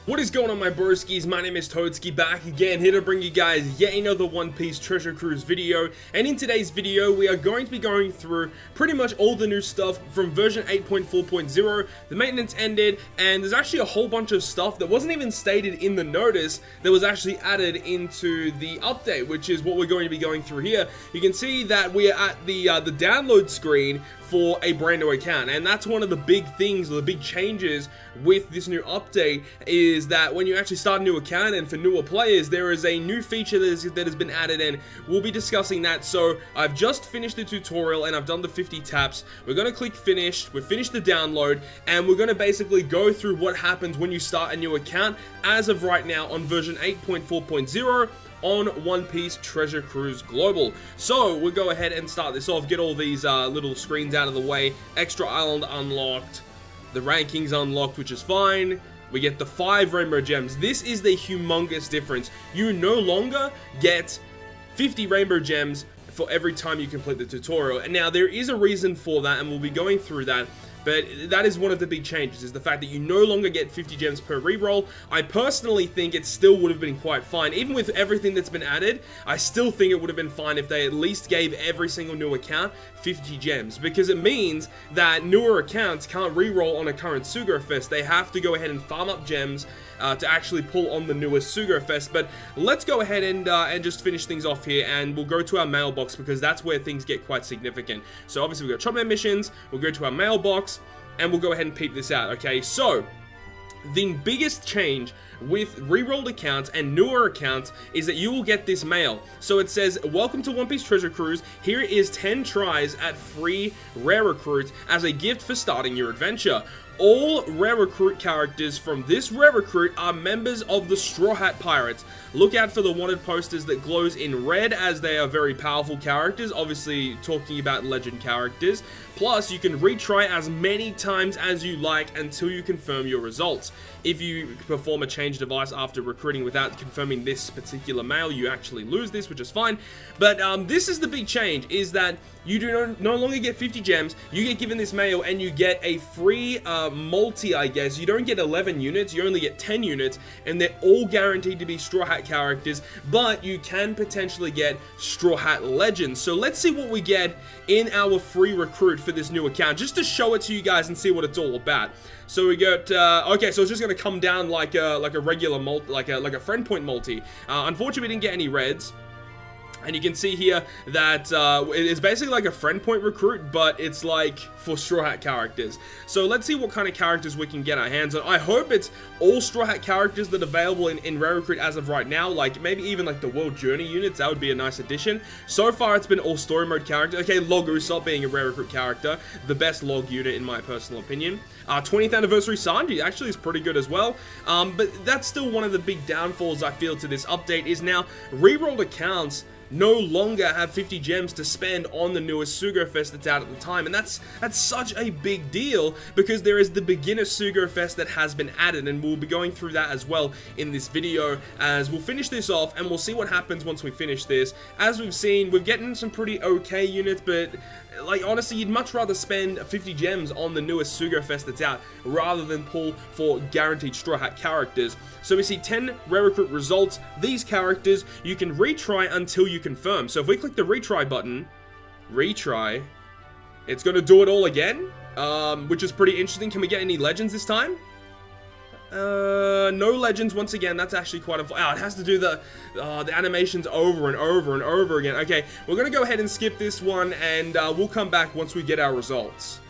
What is going on, my broskiis? My name is Toadskii, back again, here to bring you guys yet another One Piece Treasure Cruise video. And in today's video, we are going to be going through pretty much all the new stuff from version 8.4.0. The maintenance ended, and there's actually a whole bunch of stuff that wasn't even stated in the notice that was actually added into the update, which is what we're going to be going through here. You can see that we are at the download screen for a brand new account, and that's one of the big things, or the big changes with this new update, is that when you actually start a new account, and for newer players, there is a new feature that has been added, and we'll be discussing that. So I've just finished the tutorial and I've done the 50 taps. We're going to click finish, we've finished the download, and we're going to basically go through what happens when you start a new account as of right now on version 8.4.0 on One Piece Treasure Cruise Global. So we'll go ahead and start this off, get all these little screens out of the way. Extra Island unlocked, the rankings unlocked, which is fine. We get the 5 rainbow gems. This is the humongous difference. You no longer get 50 rainbow gems for every time you complete the tutorial. And now there is a reason for that, and we'll be going through that. But that is one of the big changes, is the fact that you no longer get 50 gems per reroll. I personally think it still would have been quite fine. Even with everything that's been added, I still think it would have been fine if they at least gave every single new account 50 gems. Because it means that newer accounts can't reroll on a current Sugar Fest. They have to go ahead and farm up gems to actually pull on the newest Sugar Fest. But let's go ahead and just finish things off here, and we'll go to our mailbox, because that's where things get quite significant. So obviously we've got Chopman missions, we'll go to our mailbox, and we'll go ahead and peep this out. Okay, so the biggest change with rerolled accounts and newer accounts is that you will get this mail. So it says, welcome to One Piece Treasure Cruise. Here is 10 tries at free rare recruits as a gift for starting your adventure. All rare recruit characters from this rare recruit are members of the Straw Hat Pirates. Look out for the wanted posters that glows in red, as they are very powerful characters, obviously talking about legend characters. Plus, you can retry as many times as you like until you confirm your results. If you perform a change device after recruiting without confirming this particular mail, you actually lose this, which is fine. But this is the big change, is that you do no longer get 50 gems, you get given this mail, and you get a free multi, I guess. You don't get 11 units, you only get 10 units, and they're all guaranteed to be Straw Hat characters, but you can potentially get Straw Hat Legends. So let's see what we get in our free recruit for this new account, just to show it to you guys and see what it's all about. So we got, okay, so it's just going to come down like a regular multi, like a friend point multi. Unfortunately, we didn't get any reds. And you can see here that it's basically like a friend point recruit, but it's like for Straw Hat characters. So let's see what kind of characters we can get our hands on. I hope it's all Straw Hat characters that are available in Rare Recruit as of right now. Like maybe even like the World Journey units, that would be a nice addition. So far it's been all story mode characters. Okay, Log Usopp being a Rare Recruit character, the best log unit in my personal opinion. 20th Anniversary Sanji actually is pretty good as well. But that's still one of the big downfalls I feel to this update, is now rerolled accounts no longer have 50 gems to spend on the newest Sugar Fest that's out at the time. And that's such a big deal, because there is the beginner Sugar Fest that has been added, and we'll be going through that as well in this video, as we'll finish this off and we'll see what happens once we finish this. As we've seen, we're getting some pretty okay units, but like honestly, you'd much rather spend 50 gems on the newest Sugar Fest that's out rather than pull for guaranteed Straw Hat characters. So we see 10 rare recruit results. These characters you can retry until you confirm. So if we click the retry button, retry, it's going to do it all again, which is pretty interesting. Can we get any legends this time? No legends once again. That's actually quite it has to do the animations over and over and over again. Okay, we're gonna go ahead and skip this one, and we'll come back once we get our results.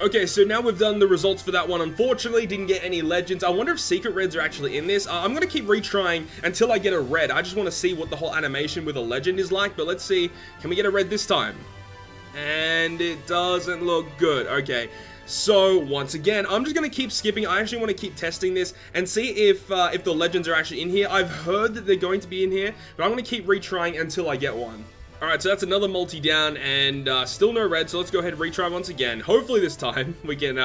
Okay, so now we've done the results for that one. Unfortunately, didn't get any legends. I wonder if secret reds are actually in this. I'm gonna keep retrying until I get a red. I just want to see what the whole animation with a legend is like. But let's see, can we get a red this time? And it doesn't look good. Okay. So, once again, I'm just going to keep skipping. I actually want to keep testing this and see if the legends are actually in here. I've heard that they're going to be in here, but I'm going to keep retrying until I get one. Alright, so that's another multi down, and still no red, so let's go ahead and retry once again. Hopefully this time we can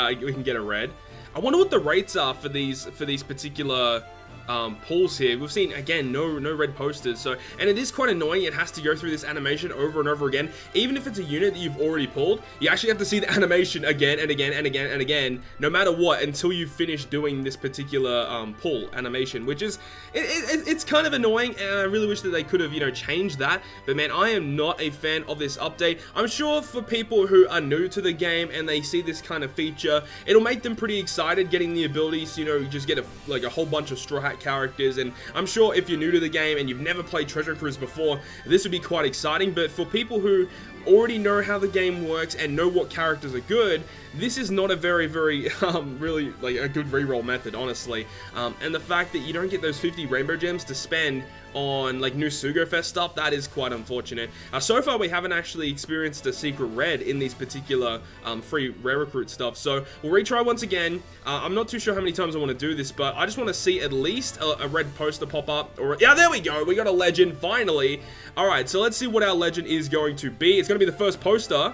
get a red. I wonder what the rates are for these particular pulls here. We've seen, again, no red posters, so, and it is quite annoying. It has to go through this animation over and over again. Even if it's a unit that you've already pulled, you actually have to see the animation again and again and again and again, no matter what, until you finish doing this particular pull animation, which is, it's kind of annoying, and I really wish that they could have, you know, changed that. But man, I am not a fan of this update. I'm sure for people who are new to the game and they see this kind of feature, it'll make them pretty excited getting the abilities, you know, you just get a whole bunch of Straw Hat characters. And I'm sure if you're new to the game and you've never played Treasure Cruise before, this would be quite exciting. But for people who already know how the game works and know what characters are good, this is not a very really like a good reroll method, honestly. And the fact that you don't get those 50 rainbow gems to spend on like new Sugofest stuff, that is quite unfortunate. So far we haven't actually experienced a secret red in these particular free rare recruit stuff, so we'll retry once again. I'm not too sure how many times I want to do this, but I just want to see at least a red poster pop up. Or yeah, there we go, we got a legend finally. Alright, so let's see what our legend is going to be. It's going to be the first poster.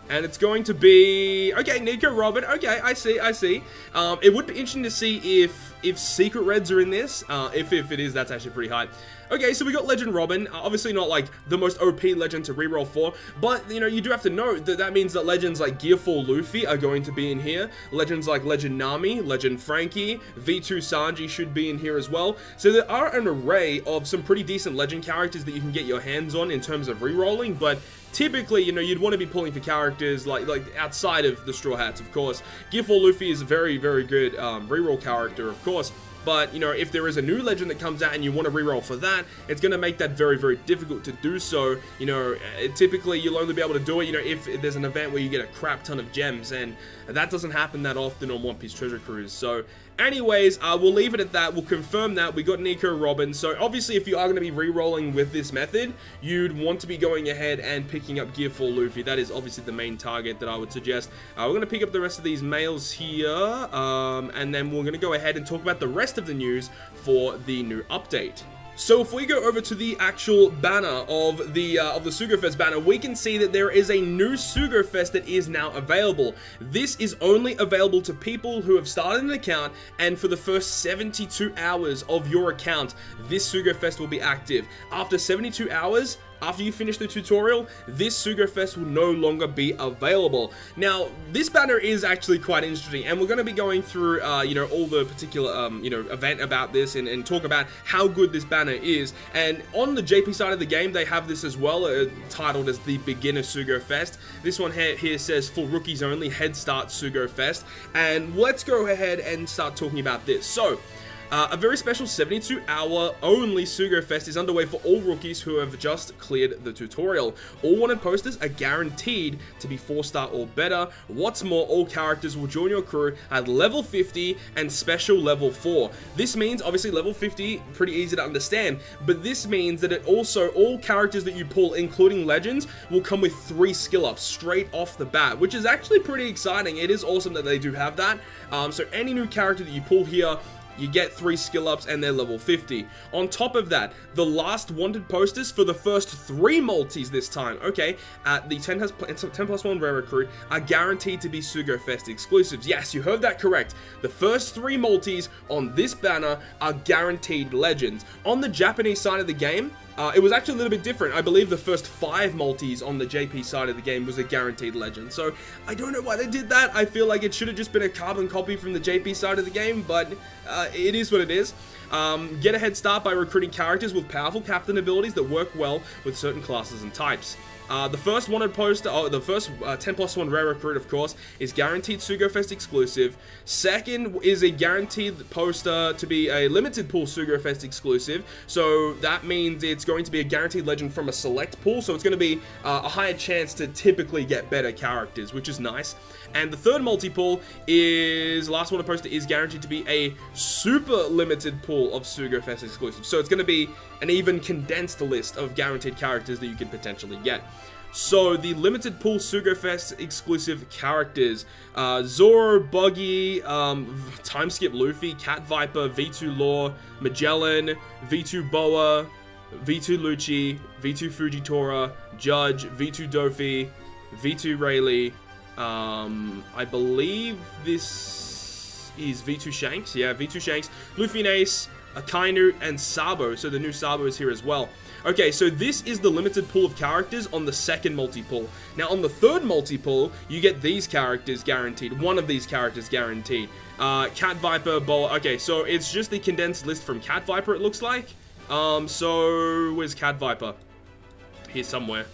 And it's going to be, okay, Nico Robin. Okay, I see. It would be interesting to see if secret reds are in this. If it is, that's actually pretty high. Okay, so we got Legend Robin. Obviously not like the most OP legend to reroll for, but you know, you do have to note that that means that legends like Gear 4 Luffy are going to be in here. Legends like Legend Nami, Legend Frankie, V2 Sanji should be in here as well. So there are an array of some pretty decent legend characters that you can get your hands on in terms of rerolling, but typically, you know, you'd want to be pulling for characters like outside of the Straw Hats, of course. Gear 4 Luffy is a very good reroll character, of course. But, you know, if there is a new legend that comes out and you want to reroll for that, it's going to make that very difficult to do so. You know, typically you'll only be able to do it, you know, if there's an event where you get a crap ton of gems, and that doesn't happen that often on One Piece Treasure Cruise. So, anyways, we'll leave it at that. We'll confirm that. We got Nico Robin. So, obviously, if you are going to be re-rolling with this method, you'd want to be going ahead and picking up Gear 4 Luffy. That is obviously the main target that I would suggest. We're going to pick up the rest of these males here, and then we're going to go ahead and talk about the rest of the news for the new update. So if we go over to the actual banner of the Sugofest banner, we can see that there is a new Sugofest that is now available. This is only available to people who have started an account, and for the first 72 hours of your account, this Sugofest will be active. After 72 hours, after you finish the tutorial, this Sugofest will no longer be available. Now, this banner is actually quite interesting, and we're going to be going through, you know, all the particular, you know, event about this and talk about how good this banner is. And on the JP side of the game, they have this as well, titled as the Beginner Sugofest. This one here says, for rookies only, Head Start Sugofest. And let's go ahead and start talking about this. So, a very special 72-hour only Sugofest is underway for all rookies who have just cleared the tutorial. All wanted posters are guaranteed to be 4-star or better. What's more, all characters will join your crew at level 50 and special level 4. This means, obviously, level 50, pretty easy to understand, but this means that it also, all characters that you pull, including legends, will come with 3 skill ups straight off the bat, which is actually pretty exciting. It is awesome that they do have that. So any new character that you pull here, you get 3 skill ups and they're level 50. On top of that, the last wanted posters for the first 3 multis this time, okay, at the 10+1 rare recruit are guaranteed to be Sugofest exclusives. Yes, you heard that correct. The first 3 multis on this banner are guaranteed legends. On the Japanese side of the game, it was actually a little bit different. I believe the first 5 multis on the JP side of the game was a guaranteed legend. So, I don't know why they did that. I feel like it should have just been a carbon copy from the JP side of the game, but it is what it is. Get a head start by recruiting characters with powerful captain abilities that work well with certain classes and types. The first wanted poster, the first 10+1 rare recruit, of course, is guaranteed Sugofest exclusive. Second is a guaranteed poster to be a limited pool Sugofest exclusive. So that means it's going to be a guaranteed legend from a select pool. So it's going to be a higher chance to typically get better characters, which is nice. And the third multi-pool is, last wanted poster is guaranteed to be a super limited pool of Sugofest exclusives. So it's going to be an even condensed list of guaranteed characters that you can potentially get. So the limited pool Sugofest exclusive characters, Zoro, Buggy, Timeskip Luffy, Cat Viper, V2 Law, Magellan, V2 Boa, V2 Lucci, V2 Fujitora, Judge, V2 Dofi, V2 Rayleigh. I believe this is V2 Shanks. Yeah, V2 Shanks, Luffy and Ace, Akainu, and Sabo. So the new Sabo is here as well. Okay, so this is the limited pool of characters on the second multi-pull. Now, on the third multi-pull, you get these characters guaranteed. One of these characters guaranteed. Cat Viper, Boa. Okay, so it's just the condensed list from Cat Viper, it looks like. So where's Cat Viper? Here somewhere.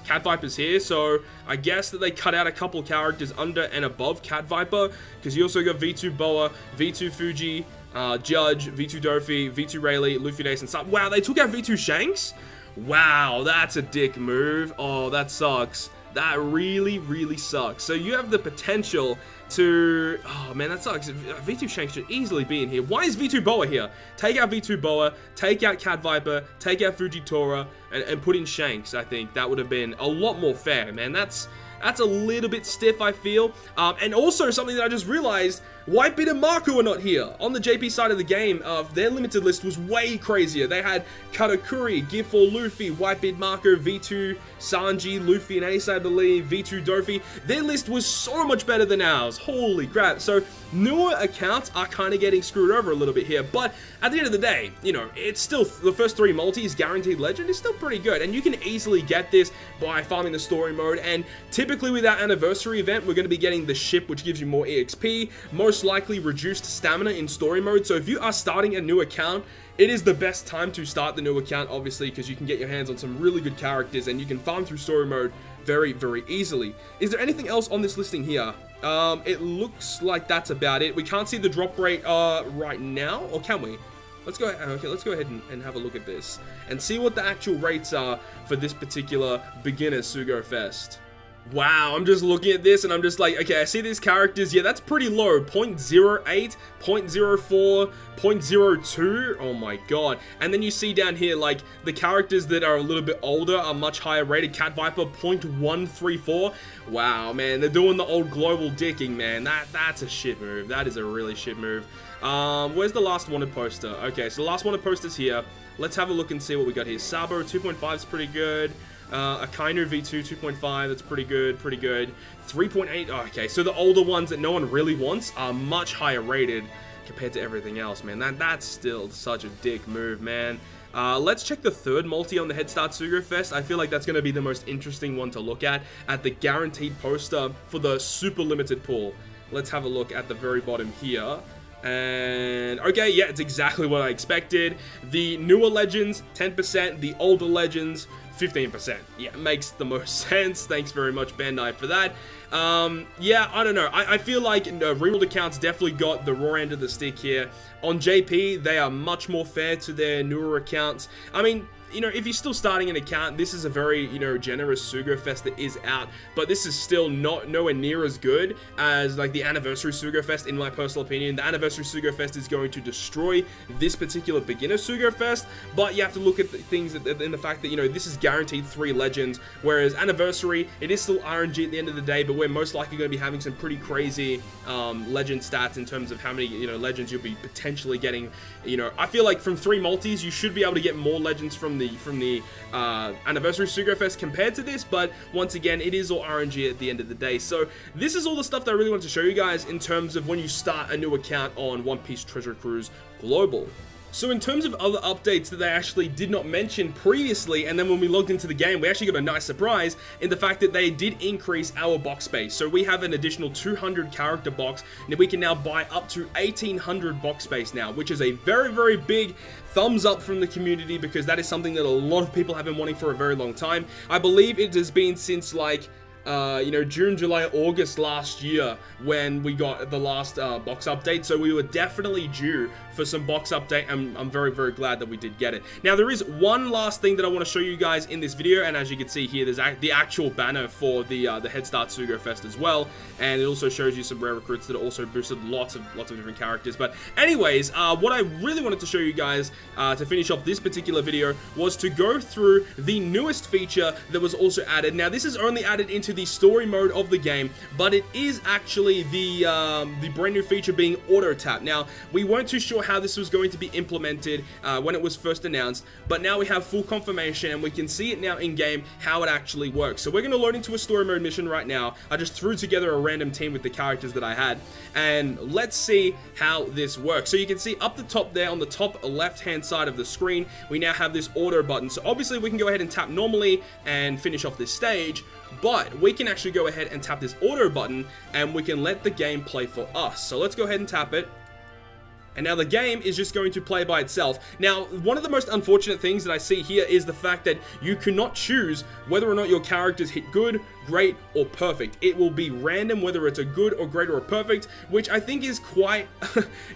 Cat Viper's here, so I guess that they cut out a couple characters under and above Cat Viper, because you also got V2 Boa, V2 Fuji, Judge, V2 Dofi, V2 Rayleigh, Luffy and stuff. Wow, they took out V2 Shanks? Wow, that's a dick move. Oh, that sucks. That really, really sucks. So you have the potential to... Oh, man, that sucks. V2 Shanks should easily be in here. Why is V2 Boa here? Take out V2 Boa, take out Cat Viper, take out Fujitora, and put in Shanks, I think. That would have been a lot more fair, man. That's a little bit stiff, I feel. And also, something that I just realized, Whitebeard and Marco are not here. On the JP side of the game, their limited list was way crazier. They had Katakuri, Gear 4 Luffy, Whitebeard Marco, V2 Sanji, Luffy and Ace, I believe, V2 Dofi. Their list was so much better than ours. Holy crap. So, newer accounts are kind of getting screwed over a little bit here. But, at the end of the day, you know, it's still, the first 3 multis, guaranteed legend, is still pretty good. And you can easily get this by farming the story mode. And typically with our anniversary event, we're going to be getting the ship, which gives you more EXP. Most likely reduced stamina in story mode. So if you are starting a new account, it is the best time to start the new account, obviously, because you can get your hands on some really good characters and you can farm through story mode very, very easily. Is there anything else on this listing here? It looks like that's about it. We can't see the drop rate right now, or can we? Let's go. Okay, let's go ahead and have a look at this and see what the actual rates are for this particular beginner Sugo Fest. Wow, I'm just looking at this and I'm just like, okay, I see these characters. Yeah, that's pretty low. 0.08, 0.04, 0.02. Oh my god. And then you see down here, like, the characters that are a little bit older are much higher rated. Cat Viper, 0.134. Wow, man, they're doing the old global dicking, man. That's a shit move. That is a really shit move. Where's the last wanted poster? Okay, so the last wanted poster's here. Let's have a look and see what we got here. Sabo, 2.5 is pretty good. Akainu V2 2.5, that's pretty good, 3.8, oh, okay, so the older ones that no one really wants are much higher rated compared to everything else, man. That's still such a dick move, man. Let's check the third multi on the Head Start Sugo Fest. I feel like that's going to be the most interesting one to look at the guaranteed poster for the super limited pool. Let's have a look at the very bottom here. And okay, yeah, it's exactly what I expected. The newer legends, 10%, the older legends, 15%. Yeah, it makes the most sense. Thanks very much, Bandai, for that. Yeah, I don't know. I feel like rerolled accounts definitely got the raw end of the stick here. On JP, they are much more fair to their newer accounts. I mean, you know, if you're still starting an account, this is a very, you know, generous Sugo Fest that is out, but this is still nowhere near as good as, like, the Anniversary Sugo Fest, in my personal opinion. The Anniversary Sugo Fest is going to destroy this particular beginner Sugo Fest, but you have to look at the things in the fact that, you know, this is guaranteed 3 legends, whereas Anniversary, it is still RNG at the end of the day, but we're most likely going to be having some pretty crazy legend stats in terms of how many, you know, legends you'll be potentially getting. You know, I feel like from 3 multis, you should be able to get more legends from the Anniversary Sugo Fest compared to this, but once again, it is all RNG at the end of the day. So this is all the stuff that I really wanted to show you guys in terms of when you start a new account on One Piece Treasure Cruise Global. So in terms of other updates that they actually did not mention previously, and then when we logged into the game, we actually got a nice surprise in the fact that they did increase our box space. So we have an additional 200 character box, and we can now buy up to 1800 box space now, which is a very, very big thumbs up from the community, because that is something that a lot of people have been wanting for a very long time. I believe it has been since, like, you know, June, July, August last year when we got the last box update. So we were definitely due for some box update, and I'm very, very glad that we did get it. Now, there is one last thing that I want to show you guys in this video, and as you can see here, there's the actual banner for the Head Start Sugo Fest as well, and it also shows you some rare recruits that are also boosted lots of different characters. But anyways, what I really wanted to show you guys to finish off this particular video was to go through the newest feature that was also added. Now, this is only added into into the story mode of the game, but it is actually the brand new feature being auto tap. Now, we weren't too sure how this was going to be implemented when it was first announced, but now we have full confirmation and we can see it now in game how it actually works. So we're going to load into a story mode mission right now. I just threw together a random team with the characters that I had, and let's see how this works. So you can see up the top there on the top left hand side of the screen, we now have this auto button. So obviously we can go ahead and tap normally and finish off this stage, but we can actually go ahead and tap this auto button and we can let the game play for us. So let's go ahead and tap it. And now the game is just going to play by itself. Now, one of the most unfortunate things that I see here is the fact that you cannot choose whether or not your characters hit good, great, or perfect. It will be random whether it's a good or great or a perfect, which I think is quite,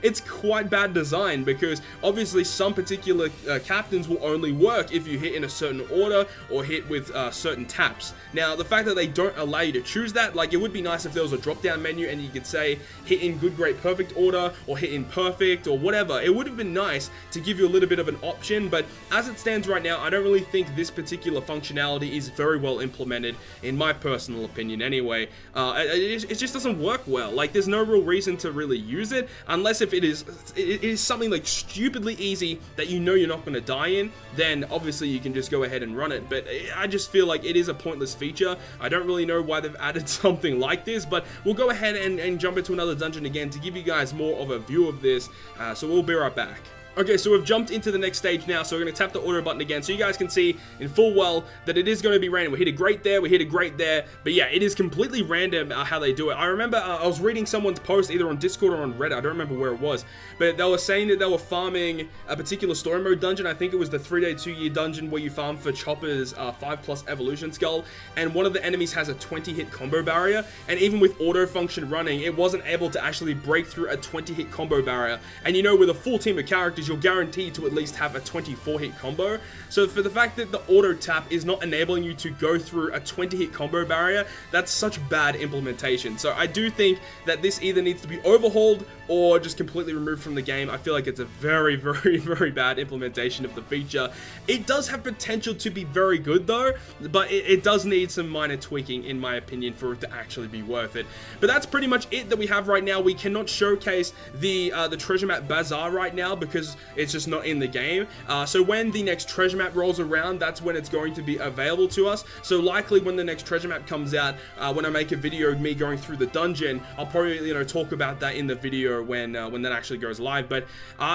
it's quite bad design, because obviously some particular captains will only work if you hit in a certain order or hit with certain taps. Now, the fact that they don't allow you to choose that, like, it would be nice if there was a drop-down menu and you could say hit in good, great, perfect order, or hit in perfect, or whatever. It would have been nice to give you a little bit of an option, but as it stands right now, I don't really think this particular functionality is very well implemented, in my personal opinion anyway. It just doesn't work well. Like, there's no real reason to really use it, unless if it is something like stupidly easy that you know you're not going to die in, then obviously you can just go ahead and run it. But I just feel like it is a pointless feature. I don't really know why they've added something like this, but we'll go ahead and jump into another dungeon again to give you guys more of a view of this. So we'll be right back. Okay, so we've jumped into the next stage now, so we're going to tap the auto button again, so you guys can see in full well that it is going to be random. We hit a great there, we hit a great there, but yeah, it is completely random how they do it. I remember I was reading someone's post either on Discord or on Reddit, I don't remember where it was, but they were saying that they were farming a particular story mode dungeon. I think it was the 3-day 2-year dungeon where you farm for Chopper's 5+ evolution skull, and one of the enemies has a 20-hit combo barrier, and even with auto function running, it wasn't able to actually break through a 20-hit combo barrier. And you know, with a full team of characters, you're guaranteed to at least have a 24-hit combo. So for the fact that the auto tap is not enabling you to go through a 20-hit combo barrier, that's such bad implementation. So I do think that this either needs to be overhauled or just completely removed from the game. I feel like it's a very, very, very bad implementation of the feature. It does have potential to be very good though, but it does need some minor tweaking, in my opinion, for it to actually be worth it. But that's pretty much it that we have right now. We cannot showcase the treasure map bazaar right now because it's just not in the game. So when the next treasure map rolls around, that's when it's going to be available to us. So likely when the next treasure map comes out, when I make a video of me going through the dungeon, I'll probably, you know, talk about that in the video when that actually goes live. But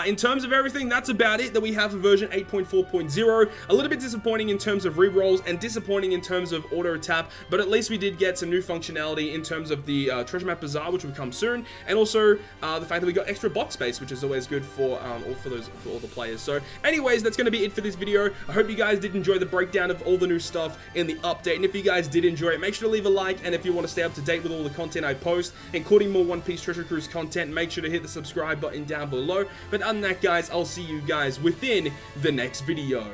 in terms of everything, that's about it that we have for version 8.4.0. A little bit disappointing in terms of rerolls and disappointing in terms of auto tap, but at least we did get some new functionality in terms of the treasure map bazaar, which will come soon, and also the fact that we got extra box space, which is always good for all the players. So anyways, that's going to be it for this video. I hope you guys did enjoy the breakdown of all the new stuff in the update, and if you guys did enjoy it, make sure to leave a like, and if you want to stay up to date with all the content I post, including more One Piece Treasure Cruise content, make sure to hit the subscribe button down below. But other than that, guys, I'll see you guys within the next video.